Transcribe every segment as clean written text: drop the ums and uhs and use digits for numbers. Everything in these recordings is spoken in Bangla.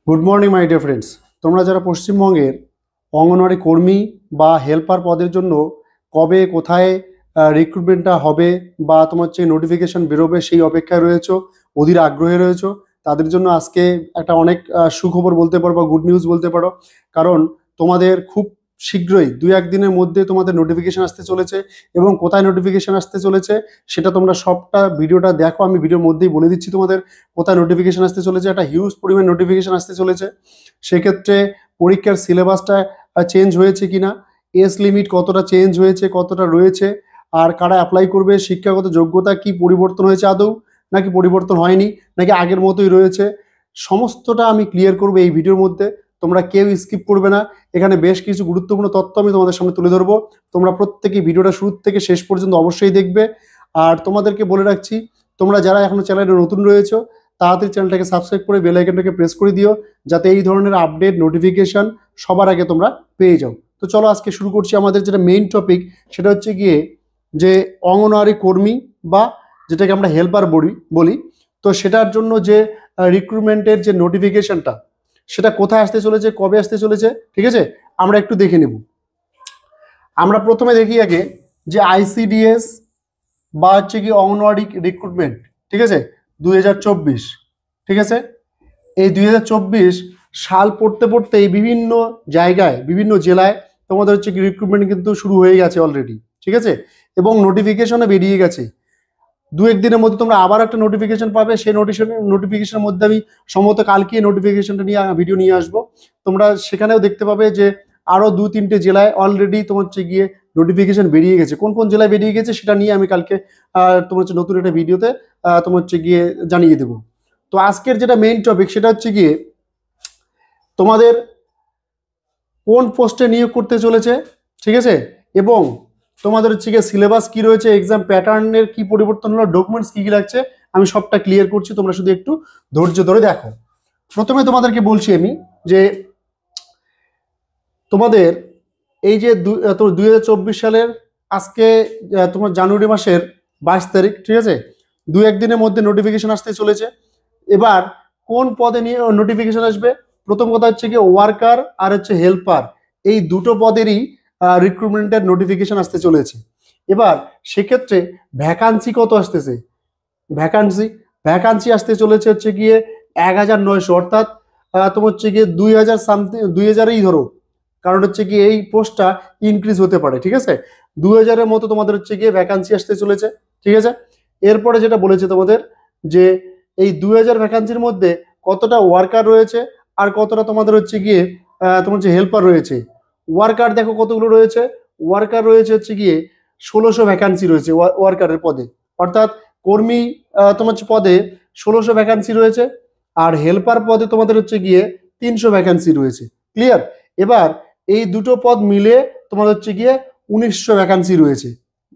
Good morning my dear friends. তোমরা যারা পশ্চিমবঙ্গের অঙ্গনওয়াড়ি কর্মী বা হেল্পার পদের জন্য কবে কোথায় রিক্রুটমেন্টটা হবে বা তোমার হচ্ছে নোটিফিকেশন বেরোবে সেই অপেক্ষায় রয়েছো, অধীর আগ্রহে রয়েছো, তাদের জন্য আজকে একটা অনেক সুখবর বলতে পারো বা গুড নিউজ বলতে পারো। কারণ তোমাদের খুব শীঘ্রই দুই একদিনের মধ্যে তোমাদের নোটিফিকেশন আসতে চলেছে এবং কোথায় নোটিফিকেশন আসতে চলেছে সেটা তোমরা সবটা ভিডিওটা দেখো। আমি ভিডিওর মধ্যেই বলে দিচ্ছি তোমাদের কোথায় নোটিফিকেশন আসতে চলেছে। একটা হিউজ পরিমাণ নোটিফিকেশন আসতে চলেছে। সেক্ষেত্রে পরীক্ষার সিলেবাসটা চেঞ্জ হয়েছে কিনা, এজ লিমিট কতটা চেঞ্জ হয়েছে, কতটা রয়েছে, আর কারা অ্যাপ্লাই করবে, শিক্ষাগত যোগ্যতা কি পরিবর্তন হয়েছে আদৌ নাকি পরিবর্তন হয়নি, নাকি আগের মতোই রয়েছে, সমস্তটা আমি ক্লিয়ার করবো এই ভিডিওর মধ্যে। তোমরা কেউ স্কিপ করবে না। এখানে বেশ কিছু গুরুত্বপূর্ণ তথ্য আমি তোমাদের সামনে তুলে ধরবো। তোমরা প্রত্যেকেই ভিডিওটা শুরু থেকে শেষ পর্যন্ত অবশ্যই দেখবে। আর তোমাদেরকে বলে রাখছি, তোমরা যারা এখনো চ্যানেলে নতুন রয়েছো তাড়াতাড়ি চ্যানেলটাকে সাবস্ক্রাইব করে বেল আইকনটাকে প্রেস করে দিও, যাতে এই ধরনের আপডেট নোটিফিকেশন সবার আগে তোমরা পেয়ে যাও। তো চলো আজকে শুরু করছি। আমাদের যেটা মেইন টপিক সেটা হচ্ছে গিয়ে যে অঙ্গনওয়াড়ি কর্মী বা যেটাকে আমরা হেল্পার বলি, তো সেটার জন্য যে রিক্রুটমেন্টের যে নোটিফিকেশনটা সেটা কোথায় আসতে চলেছে, কবে আসতে চলেছে, ঠিক আছে, আমরা একটু দেখে নেব। আমরা প্রথমে দেখি আগে যে আইসিডিএস বা হচ্ছে কি অঙ্গনওয়াড়ি রিক্রুটমেন্ট, ঠিক আছে, 2024, ঠিক আছে। এই 2024 সাল পড়তে পড়তেই বিভিন্ন জায়গায় বিভিন্ন জেলায় তোমাদের হচ্ছে কি রিক্রুটমেন্ট কিন্তু শুরু হয়ে গেছে অলরেডি, ঠিক আছে, এবং নোটিফিকেশনে বেরিয়ে গেছে। দু একদিনের মধ্যে তোমরা আবার একটা নোটিফিকেশন পাবে। সেই নোটিফিকেশনের মধ্যে আমি সম্ভবত কালকে নোটিফিকেশনটা নিয়ে ভিডিও নিয়ে আসবো। তোমরা সেখানেও দেখতে পাবে যে আরও দু তিনটে জেলায় অলরেডি তোমার হচ্ছে গিয়ে নোটিফিকেশন বেরিয়ে গেছে। কোন কোন জেলায় বেরিয়ে গেছে সেটা নিয়ে আমি কালকে তোমার হচ্ছে নতুন একটা ভিডিওতে তোমার হচ্ছে গিয়ে জানিয়ে দেবো। তো আজকের যেটা মেইন টপিক সেটা হচ্ছে গিয়ে তোমাদের কোন পোস্টে নিয়োগ করতে চলেছে, ঠিক আছে, এবং তোমাদের হচ্ছে গিয়ে সিলেবাস কি রয়েছে, এক্সাম প্যাটার্নের কি পরিবর্তন হলো, ডকুমেন্টস কি কি লাগছে, আমি সবটা ক্লিয়ার করছি। তোমরা শুধু একটু ধৈর্য ধরে দেখো। প্রথমে তোমাদেরকে বলছি আমি যে তোমাদের এই যে 2024 সালের আজকে তোমার জানুয়ারি মাসের 22 তারিখ, ঠিক আছে, দু একদিনের মধ্যে নোটিফিকেশন আসতে চলেছে। এবার কোন পদে নিয়ে নোটিফিকেশন আসবে? প্রথম কথা হচ্ছে কি ওয়ার্কার আর হচ্ছে হেল্পার, এই দুটো পদেরই রিক্রুটমেন্টের নোটিফিকেশন আসতে চলেছে। এবার সেক্ষেত্রে ভ্যাকান্সি কত আসতেছে? ভ্যাকান্সি আসতে চলেছে হচ্ছে গিয়ে 1900, অর্থাৎ তোমার হচ্ছে গিয়ে 2000 সামথিং, 2000ই ধরো, কারণ হচ্ছে কি এই পোস্টটা ইনক্রিজ হতে পারে, ঠিক আছে। 2000-এর মতো তোমাদের হচ্ছে গিয়ে ভ্যাকান্সি আসতে চলেছে, ঠিক আছে। এরপরে যেটা বলেছে তোমাদের যে এই 2000 ভ্যাকান্সির মধ্যে কতটা ওয়ার্কার রয়েছে আর কতটা তোমাদের হচ্ছে গিয়ে তোমার যে হেল্পার রয়েছে। ওয়ার্কার দেখো কতগুলো রয়েছে। ওয়ার্কার রয়েছে হচ্ছে গিয়ে 1600 ভ্যাকান্সি রয়েছে ওয়ার্কারের পদে, অর্থাৎ কর্মী তোমার হচ্ছে পদে 1600 ভ্যাকান্সি রয়েছে, আর হেল্পার পদে তোমাদের হচ্ছে গিয়ে 300 ভ্যাকান্সি রয়েছে। ক্লিয়ার? এবার এই দুটো পদ মিলে তোমার হচ্ছে গিয়ে 1900 ভ্যাকান্সি রয়েছে।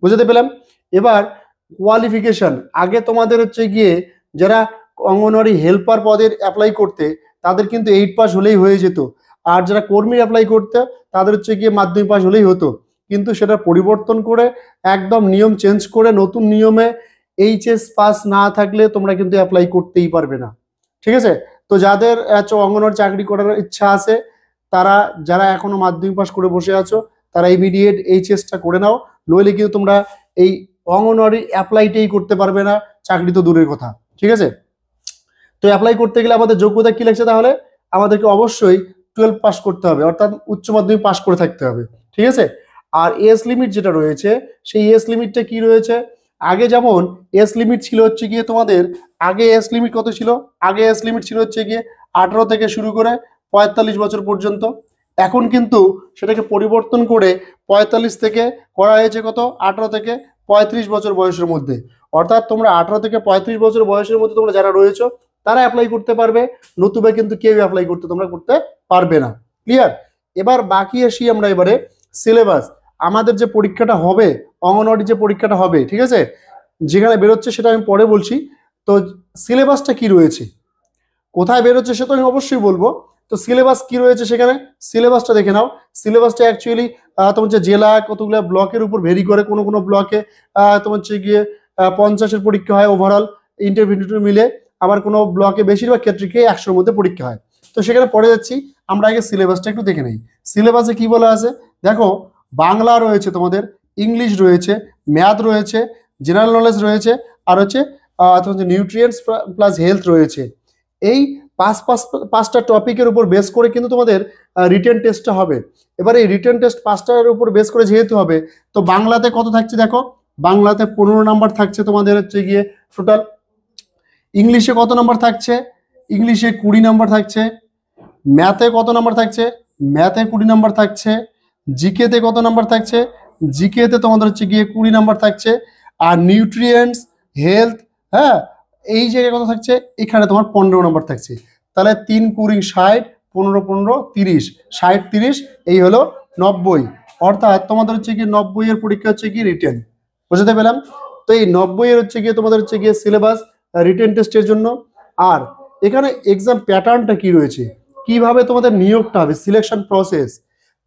বুঝতে পেলাম? এবার কোয়ালিফিকেশন, আগে তোমাদের হচ্ছে গিয়ে যারা অঙ্গনওয়াড়ি হেল্পার পদের অ্যাপ্লাই করতে তাদের কিন্তু 8 পাস হলেই হয়ে যেত, আর যারা কর্মী অ্যাপ্লাই করতে তাদের হচ্ছে গিয়ে মাধ্যমিক পাস হলেই হতো। কিন্তু সেটা পরিবর্তন করে একদম নিয়ম চেঞ্জ করে নতুন নিয়মে এইচএস পাস না থাকলে তোমরা কিন্তু অ্যাপ্লাই করতেই পারবে না, ঠিক আছে। তো যাদের অঙ্গনওয়াড়ি চাকরি করার ইচ্ছা আছে, তারা যারা এখনো মাধ্যমিক পাস করে বসে আছো তারা ইমিডিয়েট এইচএসটা করে নাও, নইলে কিন্তু তোমরা এই অঙ্গনওয়াড়ি অ্যাপ্লাইটাই করতে পারবে না, চাকরি তো দূরের কথা, ঠিক আছে। তো অ্যাপ্লাই করতে গেলে আমাদের যোগ্যতা কি লাগছে? তাহলে আমাদেরকে অবশ্যই 12 পাস করতে হবে, অর্থাৎ উচ্চ মাধ্যমিক পাস করে থাকতে হবে, ঠিক আছে। আর এজ লিমিট যেটা রয়েছে সেই এজ লিমিটটা কি রয়েছে? আগে যেমন এজ লিমিট ছিল হচ্ছে গিয়ে তোমাদের, আগে এজ লিমিট কত ছিল? আগে এজ লিমিট ছিল হচ্ছে গিয়ে 18 থেকে শুরু করে 45 বছর পর্যন্ত। এখন কিন্তু সেটাকে পরিবর্তন করে 45 থেকে করা হয়েছে কত? 18 থেকে 35 বছর বয়সের মধ্যে। অর্থাৎ তোমরা 18 থেকে 35 বছর বয়সের মধ্যে তোমরা যারা রয়েছো তারা অ্যাপ্লাই করতে পারবে, নতুবা কিন্তু কেউ অ্যাপ্লাই করতে পারবে না। ক্লিয়ার? এবার বাকি আসি আমরা এবারে সিলেবাস। আমাদের যে পরীক্ষাটা হবে, অঙ্গনওয়াড়ি যে পরীক্ষাটা হবে, ঠিক আছে, যেখানে বেরোচ্ছে সেটা আমি পরে বলছি। তো সিলেবাসটা কি রয়েছে, কোথায় বেরোচ্ছে সেটা আমি অবশ্যই বলবো। তো সিলেবাস কি রয়েছে সেখানে, সিলেবাসটা দেখে নাও। সিলেবাসটা অ্যাকচুয়ালি তোমার হচ্ছে জেলা কতগুলো ব্লকের উপর ভেরি করে। কোনো কোনো ব্লকে তোমার হচ্ছে গিয়ে 50-এর পরীক্ষা হয় ওভারঅল ইন্টারভিউ মিলে, আবার কোনো ব্লকে বেশিরভাগ ক্ষেত্রে 100-র মধ্যে পরীক্ষা হয়। তো সেখানে পড়ে যাচ্ছি, আমরা আগে সিলেবাসটা একটু দেখে নিই। সিলেবাসে কি বলা আছে দেখো, বাংলা রয়েছে তোমাদের, ইংলিশ রয়েছে, ম্যাথ রয়েছে, জেনারেল নলেজ রয়েছে, আর হচ্ছে তোমাদের নিউট্রিয়েন্টস প্লাস হেলথ রয়েছে। এই পাঁচটা টপিকের উপর বেস করে কিন্তু তোমাদের রিটেন টেস্টটা হবে। এবার এই রিটেন টেস্ট পাঁচটার উপর বেস করে যেহেতু হবে, তো বাংলাতে কত থাকছে দেখো, বাংলাতে 15 নাম্বার থাকছে তোমাদের হচ্ছে গিয়ে টোটাল। ইংলিশে কত নাম্বার থাকছে, ইংলিশে 20 নাম্বার থাকছে। ম্যাথে কত নাম্বার থাকছে, ম্যাথে 20 নাম্বার থাকছে। জিকেতে কত নাম্বার থাকছে, জিকেতে তোমাদের হচ্ছে গিয়ে 20 নাম্বার থাকছে। আর নিউট্রিয়েন্টস, হেলথ, হ্যাঁ, এই জায়গায় কত থাকছে, এখানে তোমার 15 নাম্বার থাকছে। তাহলে 3 20 60, 15 15 30, 60 30, এই হলো 90। অর্থাৎ তোমাদের হচ্ছে গিয়ে 90 এর পরীক্ষা হচ্ছে গিয়ে রিটেন। বুঝতে পেলাম? তো এই 90 এর হচ্ছে গিয়ে তোমাদের হচ্ছে গিয়ে সিলেবাস রিটেন টেস্টের জন্য। আর এখানে এক্সাম প্যাটার্নটা কি রয়েছে, কিভাবে তোমাদের নিয়োগটা হবে, সিলেকশন প্রসেস।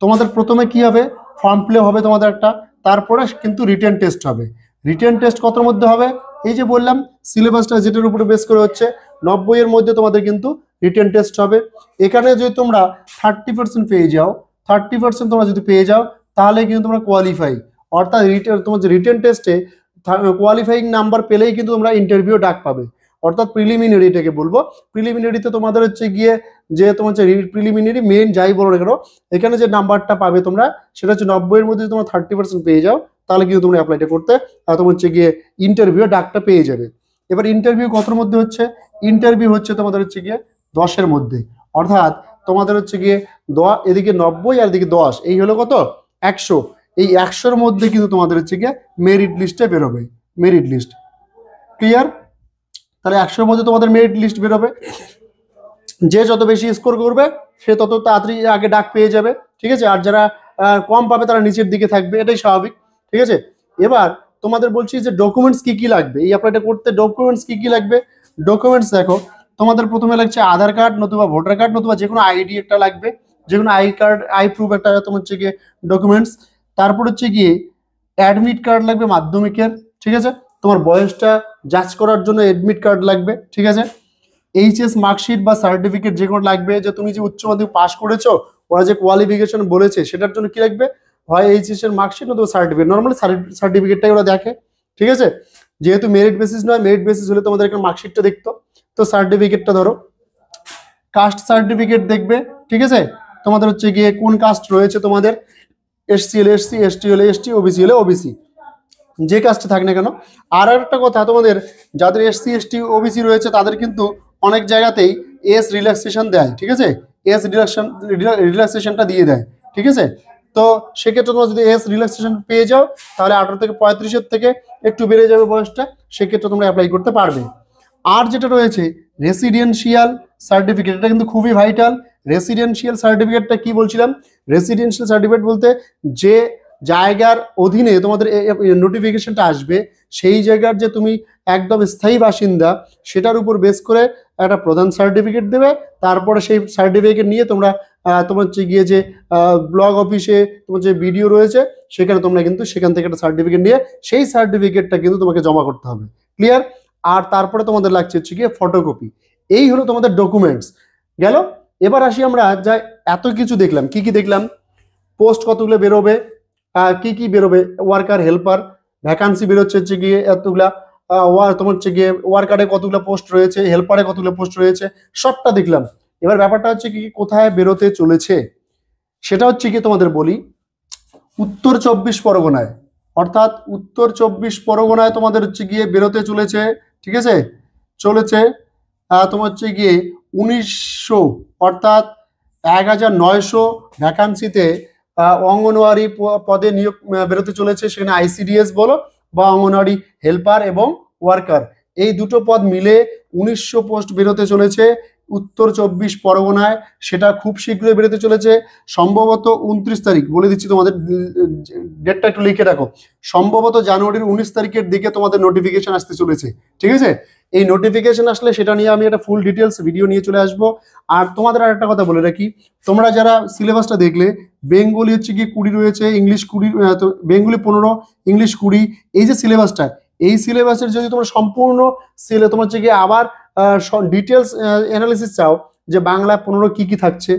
তোমাদের প্রথমে কি হবে, ফর্ম ফিল হবে তোমাদের একটা, তারপরে কিন্তু রিটেন টেস্ট হবে। রিটেন টেস্ট কতর মধ্যে হবে, এই যে বললাম সিলেবাসটা যেটার উপরে বেস করে হচ্ছে 90 এর মধ্যে তোমাদের কিন্তু রিটেন টেস্ট হবে। এখানে যদি তোমরা 30% পেয়ে যাও, 30% তোমরা যদি পেয়ে যাও, তাহলে কিন্তু তোমরা কোয়ালিফাই। অর্থাৎ তোমার যে রিটেন টেস্টে কোয়ালিফাইং নাম্বার পেলেই কিন্তু তোমরা ইন্টারভিউ ডাক পাবে। অর্থাৎ প্রিলিমিনারি এটাকে বলবো। প্রিলিমিনারিতে তোমাদের হচ্ছে গিয়ে যে তোমার হচ্ছে প্রিলিমিনারি মেন যাই বলো না কেন, এখানে যে নাম্বারটা পাবে তোমরা, সেটা হচ্ছে 90 এর মধ্যে তোমরা 30% পেয়ে যাও, তাহলে কিন্তু তোমরা অ্যাপ্লাইটা করতে তোমার হচ্ছে গিয়ে ইন্টারভিউ ডাকটা পেয়ে যাবে। এবার ইন্টারভিউ কতর মধ্যে হচ্ছে, ইন্টারভিউ হচ্ছে তোমাদের হচ্ছে গিয়ে 10-এর মধ্যে। অর্থাৎ তোমাদের হচ্ছে গিয়ে এদিকে 90 আর এদিকে 10, এই হলো কত 100। এই 100-এর মধ্যে কিন্তু তোমাদের হচ্ছে গিয়ে মেরিট লিস্টে বেরোবে, মেরিট লিস্ট। ক্লিয়ার? তাহলে 100-এর মধ্যে তোমাদের মেরিট লিস্ট বেরোবে। যে যত বেশি স্কোর করবে সে তত তাড়াতাড়ি আগে ডাক পেয়ে যাবে, ঠিক আছে। আর যারা কম পাবে তারা নিচের দিকে থাকবে, এটাই স্বাভাবিক, ঠিক আছে। এবার তোমাদের বলছি যে ডকুমেন্টস কি কি লাগবে এই অ্যাপ্লাইটা করতে, ডকুমেন্টস কি কি লাগবে। ডকুমেন্টস দেখো, তোমাদের প্রথমে লাগছে আধার কার্ড নতুবা ভোটার কার্ড নতুবা যে কোনো আইডি একটা লাগবে, যে কোনো আই কার্ড, আই প্রুফ একটা তোমার হচ্ছে গিয়ে ডকুমেন্টস। তারপর হচ্ছে গিয়ে অ্যাডমিট কার্ড লাগবে মাধ্যমিকের, ঠিক আছে। তোমার বয়সটা যাচ করার জন্য অ্যাডমিট কার্ড লাগবে, ঠিক আছে। এইচএস মার্কশিট বা সার্টিফিকেট যে কোনো লাগবে, যে তুমি যে উচ্চ মাধ্যমিক পাস করেছো, ওরা যে কোয়ালিফিকেশন বলেছে সেটার জন্য কি লাগবে, হয় এইচএস এর মার্কশিট নতুবা সার্টিফিকেট। নর্মালি সার্টিফিকেটটাই ওরা দেখে, ঠিক আছে। যেহেতু মেরিট বেসিস নয়, মেরিট বেসিস হলে তোমাদের এখানে মার্কশিটটা দেখতো, তো সার্টিফিকেটটা ধরো। কাস্ট সার্টিফিকেট দেখবে, ঠিক আছে। তোমাদের হচ্ছে গিয়ে কোন কাস্ট রয়েছে তোমাদের, এসসি হলে এসসি, এসটি হলে এসটি, ওবিসি হলে ওবিসি, যে কাজটা থাক না কেন। আর একটা কথা, তোমাদের যাদের এসসি এসটি ওবিসি রয়েছে তাদের কিন্তু অনেক জায়গাতেই এজ রিল্যাক্সেশন দেয়, ঠিক আছে। এজ রিল্যাক্সেশনটা দিয়ে দেয়, ঠিক আছে। তো সেক্ষেত্রে তোমরা যদি এজ রিল্যাক্সেশন পেয়ে যাও, তাহলে 18 থেকে 35-এর থেকে একটু বেড়ে যাবে বয়সটা, সেক্ষেত্রে তোমরা অ্যাপ্লাই করতে পারবে। আর যেটা রয়েছে রেসিডেন্সিয়াল সার্টিফিকেট, এটা কিন্তু খুবই ভাইটাল। রেসিডেন্সিয়াল সার্টিফিকেটটা কি বলছিলাম, রেসিডেন্সিয়াল সার্টিফিকেট বলতে যে জায়গার অধীনে তোমাদের নোটিফিকেশনটা আসবে, সেই জায়গার যে তুমি একদম স্থায়ী বাসিন্দা, সেটার উপর বেস করে একটা প্রধান সার্টিফিকেট দেবে। তারপরে সেই সার্টিফিকেট নিয়ে তোমরা তোমার হচ্ছে গিয়ে যে ব্লক অফিসে তোমার যে বিডিও রয়েছে, সেখানে তোমরা কিন্তু সেখান থেকে একটা সার্টিফিকেট নিয়ে সেই সার্টিফিকেটটা কিন্তু তোমাকে জমা করতে হবে। ক্লিয়ার? আর তারপরে তোমাদের লাগছে হচ্ছে গিয়ে ফটোকপি। এই হলো তোমাদের ডকুমেন্টস গেল। এবার আসি আমরা যা এত কিছু দেখলাম, কি কি দেখলাম, পোস্ট কতগুলো বেরোবে, কি কি বেরোবে, ওয়ার্কার, হেল্পার, ভ্যাকান্সি বেরোচ্ছে হচ্ছে গিয়ে এতগুলা, তোমার হচ্ছে গিয়ে ওয়ার্কারে কতগুলো পোস্ট রয়েছে, হেল্পারে কতগুলো পোস্ট রয়েছে, সবটা দেখলাম। এবার ব্যাপারটা হচ্ছে কি কোথায় বেরোতে চলেছে, সেটা হচ্ছে কি তোমাদের বলি, উত্তর 24 পরগনায়। অর্থাৎ উত্তর 24 পরগনায় তোমাদের হচ্ছে গিয়ে বেরোতে চলেছে, ঠিক আছে। চলেছে তোমার হচ্ছে গিয়ে 1900, অর্থাৎ 1900 ভ্যাকান্সিতে অঙ্গনওয়াড়ি পদে নিয়োগ বেরোতে চলেছে। সেখানে আইসিডিএস বলো বা অঙ্গনওয়াড়ি হেল্পার এবং ওয়ার্কার, এই দুটো পদ মিলে 1900 পোস্ট বেরোতে চলেছে উত্তর 24 পরগনায়। সেটা খুব শীঘ্রই বেরোতে চলেছে, সম্ভবত 29 তারিখ, বলে দিচ্ছি তোমাদের ডেটটা একটু লিখে রাখো, সম্ভবত জানুয়ারির 19 তারিখের দিকে তোমাদের নোটিফিকেশন আসতে চলেছে, ঠিক আছে। এই নোটিফিকেশন আসলে সেটা নিয়ে আমি একটা ফুল ডিটেলস ভিডিও নিয়ে চলে আসবো। আর তোমাদের আর একটা কথা বলে রাখি, তোমরা যারা সিলেবাসটা দেখলে, বেঙ্গলি হচ্ছে কি 20 রয়েছে, ইংলিশ 20, তো বেঙ্গলি 15, ইংলিশ 20, এই যে সিলেবাসটা, এই সিলেবাসের যদি তোমরা সম্পূর্ণ তোমার হচ্ছে গিয়ে আবার ডিটেলস অ্যানালিসিস চাও, যে বাংলা 15 কি কি থাকছে,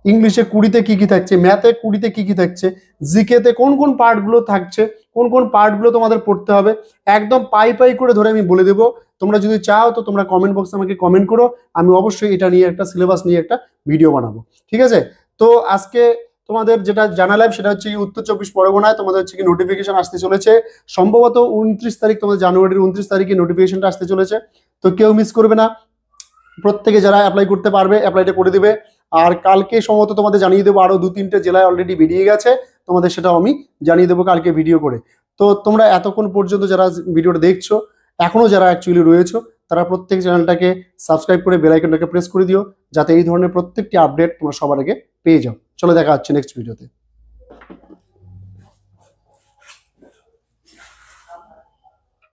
ইংলিশে 20-তে কি কি থাকছে, ম্যাথে 20-তে কি কি থাকছে, জিকেতে কোন কোন পার্টগুলো থাকছে, কোন কোন পার্টগুলো তোমাদের পড়তে হবে, একদম পাই পাই করে ধরে আমি বলে দেবো। তোমরা যদি চাও তো তোমরা কমেন্ট বক্সে আমাকে কমেন্ট করো, আমি অবশ্যই এটা নিয়ে একটা সিলেবাস নিয়ে একটা ভিডিও বানাবো। ঠিক আছে? তো আজকে তোমাদের যেটা জানালাম সেটা হচ্ছে কি উত্তর 24 পরগনায় তোমাদের হচ্ছে কি নোটিফিকেশন আসতে চলেছে, সম্ভবত 29 তারিখ, তোমাদের জানুয়ারির 29 তারিখে নোটিফিকেশনটা আসতে চলেছে। তো কেউ মিস করবে না, প্রত্যেকে যারা অ্যাপ্লাই করতে পারবে অ্যাপ্লাইটা করে দিবে। আর কালকে সম্ভবত তোমাদের জানিয়ে দেবো, আরো 2-3টে জেলায় অলরেডি বেরিয়ে গেছে, তোমাদের সেটাও আমি জানিয়ে দেবো কালকে ভিডিও করে। তো তোমরা এতক্ষণ পর্যন্ত যারা ভিডিওটা দেখছো, এখনো যারা অ্যাকচুয়ালি রয়েছো, তারা প্রত্যেক চ্যানেলটাকে সাবস্ক্রাইব করে বেল আইকনটাকে প্রেস করে দিও, যাতে এই ধরনের প্রত্যেকটি আপডেট তোমরা সবার আগে পেয়ে যাও। চলো দেখা হচ্ছে নেক্সট ভিডিওতে।